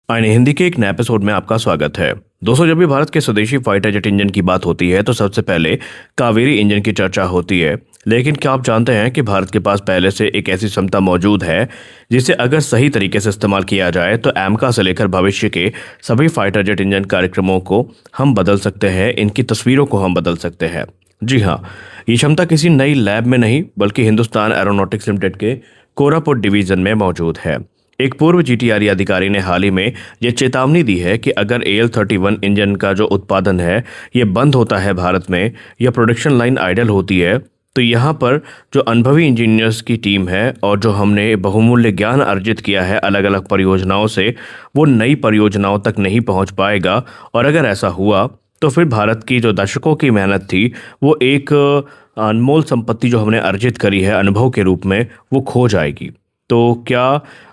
आईने हिंदी के एक नए एपिसोड में आपका स्वागत है। दोस्तों, जब भी भारत के स्वदेशी फाइटर जेट इंजन की बात होती है तो सबसे पहले कावेरी इंजन की चर्चा होती है। लेकिन क्या आप जानते हैं कि भारत के पास पहले से एक ऐसी क्षमता मौजूद है जिसे अगर सही तरीके से इस्तेमाल किया जाए तो एमका से लेकर भविष्य के सभी फाइटर जेट इंजन कार्यक्रमों को हम बदल सकते हैं, इनकी तस्वीरों को हम बदल सकते हैं। जी हाँ, ये क्षमता किसी नई लैब में नहीं बल्कि हिंदुस्तान एरोनॉटिक्स लिमिटेड के कोरापुट डिवीजन में मौजूद है। एक पूर्व जीटीआरई अधिकारी ने हाल ही में यह चेतावनी दी है कि अगर AL-31 इंजन का जो उत्पादन है ये बंद होता है भारत में, या प्रोडक्शन लाइन आइडल होती है, तो यहाँ पर जो अनुभवी इंजीनियर्स की टीम है और जो हमने बहुमूल्य ज्ञान अर्जित किया है अलग अलग परियोजनाओं से, वो नई परियोजनाओं तक नहीं पहुँच पाएगा। और अगर ऐसा हुआ तो फिर भारत की जो दशकों की मेहनत थी, वो एक अनमोल संपत्ति जो हमने अर्जित करी है अनुभव के रूप में, वो खो जाएगी। तो क्या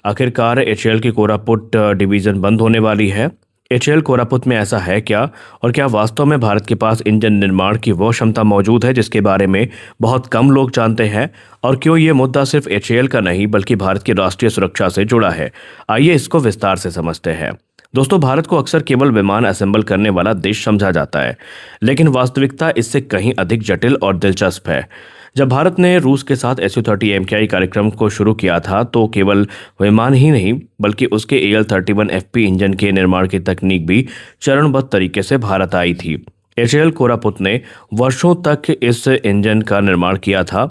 आखिरकार HAL की कोरापुट डिवीज़न बंद होने वाली है? HAL कोरापुट में ऐसा है क्या? और क्या वास्तव में भारत के पास इंजन निर्माण की वो क्षमता मौजूद है जिसके बारे में बहुत कम लोग जानते हैं? और क्यों ये मुद्दा सिर्फ HAL का नहीं बल्कि भारत की राष्ट्रीय सुरक्षा से जुड़ा है? आइए इसको विस्तार से समझते हैं। दोस्तों, भारत को अक्सर केवल विमान असेंबल करने वाला देश समझा जाता है, लेकिन वास्तविकता इससे कहीं अधिक जटिल और दिलचस्प है। जब भारत ने रूस के साथ Su-30 MKI कार्यक्रम को शुरू किया था तो केवल विमान ही नहीं बल्कि उसके AL-31 FP इंजन के निर्माण की तकनीक भी चरणबद्ध तरीके से भारत आई थी। HAL कोरापुट ने वर्षों तक इस इंजन का निर्माण किया था,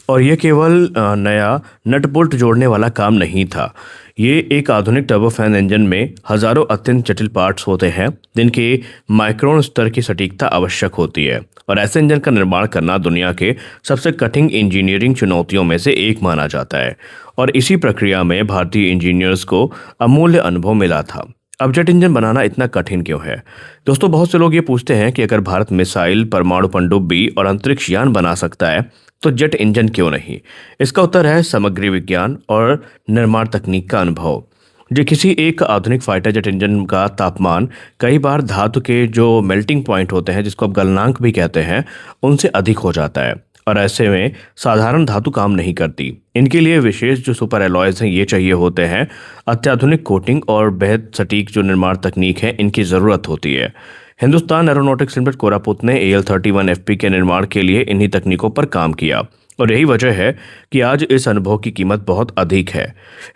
और ये केवल नया नट बोल्ट जोड़ने वाला काम नहीं था। ये एक आधुनिक टर्बोफैन इंजन में हजारों अत्यंत जटिल पार्ट्स होते हैं जिनके माइक्रोन स्तर की सटीकता आवश्यक होती है, और ऐसे इंजन का निर्माण करना दुनिया के सबसे कठिन इंजीनियरिंग चुनौतियों में से एक माना जाता है। और इसी प्रक्रिया में भारतीय इंजीनियर्स को अमूल्य अनुभव मिला था। अब जेट इंजन बनाना इतना कठिन क्यों है? दोस्तों, बहुत से लोग ये पूछते हैं कि अगर भारत मिसाइल, परमाणु पनडुब्बी और अंतरिक्ष यान बना सकता है तो जेट इंजन क्यों नहीं? इसका उत्तर है सामग्री विज्ञान और निर्माण तकनीक का अनुभव। जो किसी एक आधुनिक फाइटर जेट इंजन का तापमान कई बार धातु के जो मेल्टिंग पॉइंट होते हैं, जिसको आप गलनांक भी कहते हैं, उनसे अधिक हो जाता है, और ऐसे में साधारण धातु काम नहीं करती। इनके लिए विशेष जो सुपर एलॉयज हैं ये चाहिए होते हैं। अत्याधुनिक कोटिंग और बेहद सटीक जो निर्माण तकनीक है इनकी ज़रूरत होती है। हिंदुस्तान एरोनॉटिक्स लिमिटेड कोरापुट ने AL-31 FP के निर्माण के लिए इन्हीं तकनीकों पर काम किया, और यही वजह है कि आज इस अनुभव की कीमत बहुत अधिक है।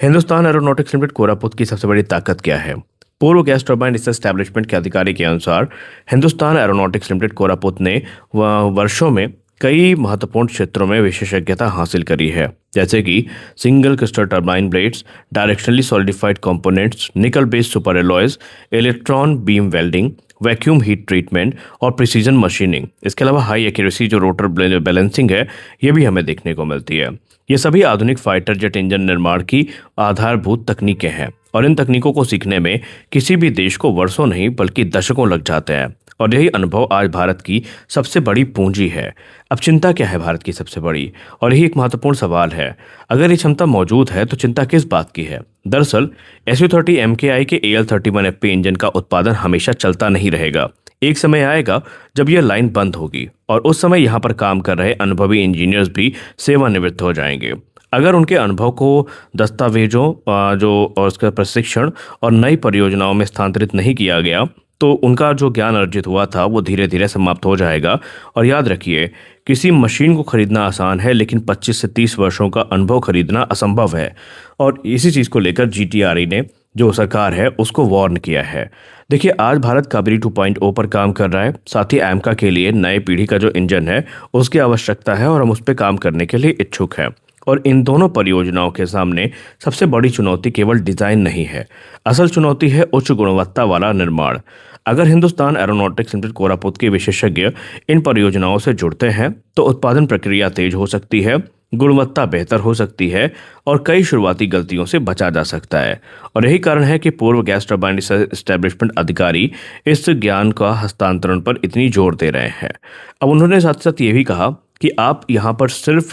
हिंदुस्तान एरोनॉटिक्स लिमिटेड कोरापुट की सबसे बड़ी ताकत क्या है? पूर्व गैस टर्बाइन रिसर्च एस्टैब्लिशमेंट के अधिकारी के अनुसार हिंदुस्तान एरोनॉटिक्स लिमिटेड कोरापुट ने वर्षों में कई महत्वपूर्ण क्षेत्रों में विशेषज्ञता हासिल करी है, जैसे कि single crystal turbine blades, directionally solidified components, nickel based super alloys, electron beam welding, vacuum heat treatment और प्रिसीजन मशीनिंग। इसके अलावा हाई एक्यूरेसी जो रोटर बैलेंसिंग है ये भी हमें देखने को मिलती है। ये सभी आधुनिक फाइटर जेट इंजन निर्माण की आधारभूत तकनीकें हैं, और इन तकनीकों को सीखने में किसी भी देश को वर्षों नहीं बल्कि दशकों लग जाते हैं, और यही अनुभव आज भारत की सबसे बड़ी पूंजी है। अब चिंता क्या है भारत की सबसे बड़ी? और यही एक महत्वपूर्ण सवाल है। अगर ये क्षमता मौजूद है तो चिंता किस बात की है? दरअसल Su-30 MKI के AL-31 FP इंजन का उत्पादन हमेशा चलता नहीं रहेगा। एक समय आएगा जब यह लाइन बंद होगी, और उस समय यहाँ पर काम कर रहे अनुभवी इंजीनियर्स भी सेवानिवृत्त हो जाएंगे। अगर उनके अनुभव को दस्तावेजों और उसका प्रशिक्षण और नई परियोजनाओं में स्थानांतरित नहीं किया गया तो उनका जो ज्ञान अर्जित हुआ था वो धीरे धीरे समाप्त हो जाएगा। और याद रखिए, किसी मशीन को खरीदना आसान है लेकिन 25 से 30 वर्षों का अनुभव खरीदना असंभव है। और इसी चीज़ को लेकर जीटीआरई ने जो सरकार है उसको वार्न किया है। देखिए, आज भारत कावेरी 2.0 पर काम कर रहा है, साथ ही एमका के लिए नए पीढ़ी का जो इंजन है उसकी आवश्यकता है, और हम उस पर काम करने के लिए इच्छुक हैं। और इन दोनों परियोजनाओं के सामने सबसे बड़ी चुनौती केवल डिजाइन नहीं है, असल चुनौती है उच्च गुणवत्ता वाला निर्माण। अगर हिंदुस्तान एरोनॉटिक्स लिमिटेड कोरापुट के विशेषज्ञ इन परियोजनाओं से जुड़ते हैं तो उत्पादन प्रक्रिया तेज हो सकती है, गुणवत्ता बेहतर हो सकती है, और कई शुरुआती गलतियों से बचा जा सकता है। और यही कारण है कि पूर्व गैस टर्बाइन रिसर्च एस्टैब्लिशमेंट अधिकारी इस ज्ञान का हस्तांतरण पर इतनी जोर दे रहे हैं। अब उन्होंने साथ साथ ये भी कहा कि आप यहाँ पर सिर्फ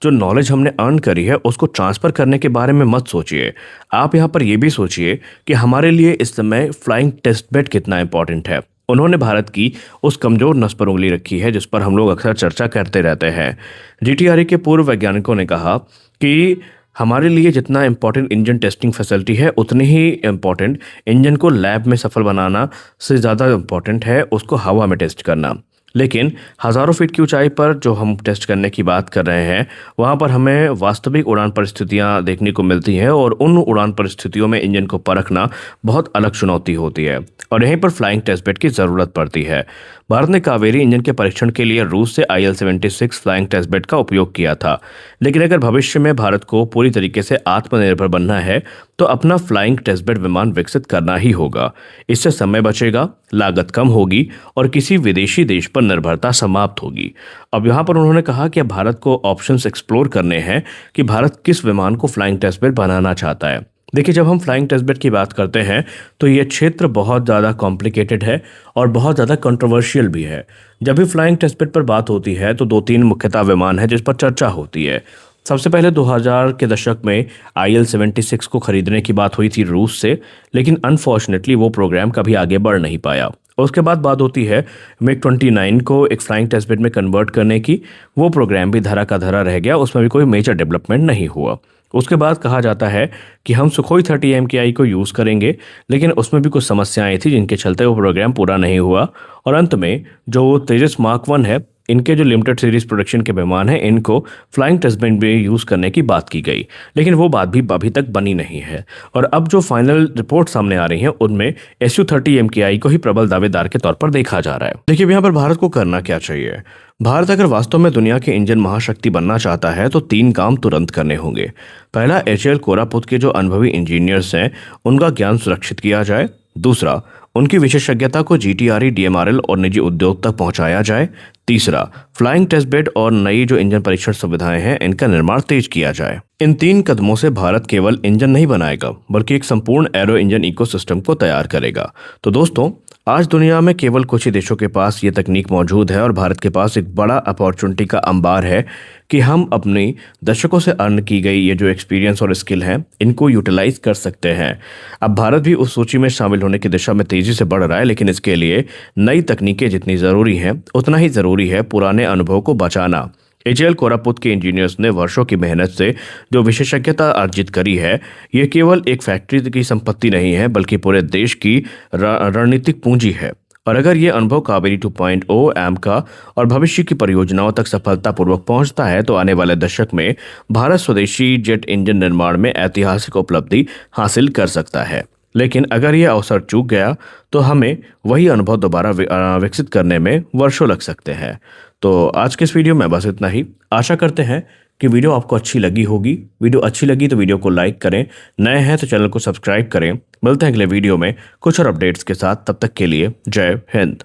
जो नॉलेज हमने अर्न करी है उसको ट्रांसफ़र करने के बारे में मत सोचिए। आप यहाँ पर ये भी सोचिए कि हमारे लिए इस समय फ्लाइंग टेस्ट बेड कितना इंपॉर्टेंट है। उन्होंने भारत की उस कमज़ोर नस पर उंगली रखी है जिस पर हम लोग अक्सर चर्चा करते रहते हैं। जीटीआरई के पूर्व वैज्ञानिकों ने कहा कि हमारे लिए जितना इम्पोर्टेंट इंजन टेस्टिंग फैसिलिटी है उतनी ही इम्पोर्टेंट इंजन को लैब में सफल बनाना से ज़्यादा इम्पोर्टेंट है उसको हवा में टेस्ट करना। लेकिन हज़ारों फीट की ऊंचाई पर जो हम टेस्ट करने की बात कर रहे हैं वहाँ पर हमें वास्तविक उड़ान परिस्थितियाँ देखने को मिलती हैं और उन उड़ान परिस्थितियों में इंजन को परखना बहुत अलग चुनौती होती है और यहीं पर फ्लाइंग टेस्ट बेड की ज़रूरत पड़ती है। भारत ने कावेरी इंजन के परीक्षण के लिए रूस से IL-76 फ्लाइंग टेस्ट बेड का उपयोग किया था। लेकिन अगर भविष्य में भारत को पूरी तरीके से आत्मनिर्भर बनना है तो अपना फ्लाइंग टेस्ट बेड विमान विकसित करना ही होगा। इससे समय बचेगा, लागत कम होगी और किसी विदेशी देश पर निर्भरता समाप्त होगी। अब यहाँ पर उन्होंने कहा कि अब भारत को ऑप्शंस एक्सप्लोर करने हैं कि भारत किस विमान को फ्लाइंग टेस्ट बेड बनाना चाहता है। देखिए, जब हम फ्लाइंग टेस्ट बेड की बात करते हैं तो ये क्षेत्र बहुत ज़्यादा कॉम्प्लिकेटेड है और बहुत ज़्यादा कंट्रोवर्शियल भी है। जब भी फ्लाइंग टेस्ट बेड पर बात होती है तो 2-3 मुख्यतः विमान है जिस पर चर्चा होती है। सबसे पहले 2000 के दशक में IL-76 को खरीदने की बात हुई थी रूस से, लेकिन अनफॉर्चुनेटली वो प्रोग्राम कभी आगे बढ़ नहीं पाया। उसके बाद बात होती है MiG-29 को एक फ्लाइंग टेस्ट बेड में कन्वर्ट करने की। वो प्रोग्राम भी धरा का धरा रह गया, उसमें भी कोई मेजर डेवलपमेंट नहीं हुआ। उसके बाद कहा जाता है कि हम सुखोई 30 MKI को यूज़ करेंगे, लेकिन उसमें भी कुछ समस्याएं थी जिनके चलते वो प्रोग्राम पूरा नहीं हुआ और अंत में जो तेजस मार्क 1 है, इनके जो लिमिटेड सीरीज प्रोडक्शन के विमान हैं इनको फ्लाइंग टेस्ट बेड में यूज़ करने की बात की गई, लेकिन वो बात भी अभी तक बनी नहीं है। और अब जो फाइनल रिपोर्ट सामने आ रही हैं उनमें Su-30 MKI को ही प्रबल दावेदार के तौर पर देखा जा रहा है। देखिए, यहाँ पर भारत को करना क्या चाहिए। भारत अगर वास्तव में दुनिया के इंजन महाशक्ति बनना चाहता है तो 3 काम तुरंत करने होंगे। पहला, HAL कोरापुत के जो अनुभवी इंजीनियर्स हैं उनका ज्ञान सुरक्षित किया जाए। दूसरा, उनकी विशेषज्ञता को GTRE, DMRL और निजी उद्योग तक पहुंचाया जाए। तीसरा, फ्लाइंग टेस्ट बेड और नई जो इंजन परीक्षण सुविधाएं हैं इनका निर्माण तेज किया जाए। इन 3 कदमों से भारत केवल इंजन नहीं बनाएगा बल्कि एक संपूर्ण एरो इंजन इकोसिस्टम को तैयार करेगा। तो दोस्तों, आज दुनिया में केवल कुछ ही देशों के पास ये तकनीक मौजूद है और भारत के पास एक बड़ा अपॉर्चुनिटी का अंबार है कि हम अपनी दशकों से अर्न की गई ये जो एक्सपीरियंस और स्किल है इनको यूटिलाइज कर सकते हैं। अब भारत भी उस सूची में शामिल होने की दिशा में तेजी से बढ़ रहा है, लेकिन इसके लिए नई तकनीकें जितनी ज़रूरी हैं उतना ही ज़रूरी है पुराने अनुभव को बचाना। HAL कोरापुत के इंजीनियर्स ने वर्षों की मेहनत से जो विशेषज्ञता अर्जित करी है, ये केवल एक फैक्ट्री की संपत्ति नहीं है बल्कि पूरे देश की रणनीतिक पूंजी है। और अगर ये अनुभव कावेरी 2.0 AMCA और भविष्य की परियोजनाओं तक सफलतापूर्वक पहुंचता है तो आने वाले दशक में भारत स्वदेशी जेट इंजन निर्माण में ऐतिहासिक उपलब्धि हासिल कर सकता है। लेकिन अगर यह अवसर चूक गया तो हमें वही अनुभव दोबारा विकसित करने में वर्षों लग सकते हैं। तो आज के इस वीडियो में बस इतना ही। आशा करते हैं कि वीडियो आपको अच्छी लगी होगी। वीडियो अच्छी लगी तो वीडियो को लाइक करें, नए हैं तो चैनल को सब्सक्राइब करें। मिलते हैं अगले वीडियो में कुछ और अपडेट्स के साथ। तब तक के लिए जय हिंद।